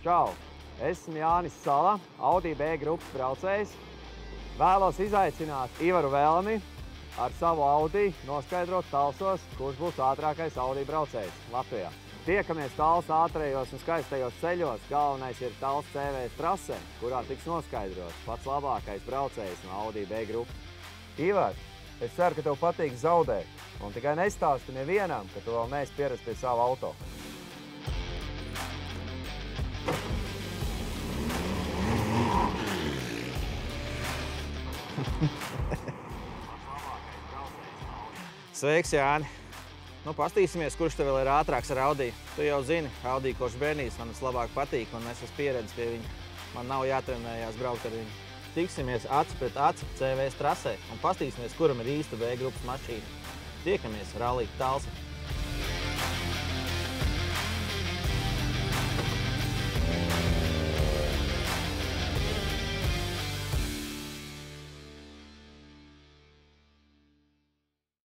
Čau! Esmu Jānis Sala, Audi B grupas braucējs. Vēlos izaicināt Ivaru Velmi ar savu Audi noskaidrot Talsos, kurš būs ātrākais Audi braucējs Latvijā. Tiekamies Talsu ātrajos un skaistajos ceļos. Galvenais ir Talsu CVS trase, kurā tiks noskaidrots pats labākais braucējs no Audi B grupas. Ivar, es ceru, ka tev patīk zaudēt. Un tikai nestāsti nevienam, ka tu vēl neesi pieradis pie sava auto. Sveiks, Jāni! Nu, pastīsimies, kurš tev vēl ir ātrāks ar Audi. Tu jau zini, Audi kopš bērnības man vislabāk patīk, un es esmu pieredzis pie viņa. Man nav jātrenējās braukt ar viņu. Tiksimies aci pret aci CVS trasē un pastīsimies, kuram ir īsta B grupas mašīna. Tiekamies Rallija Talsa.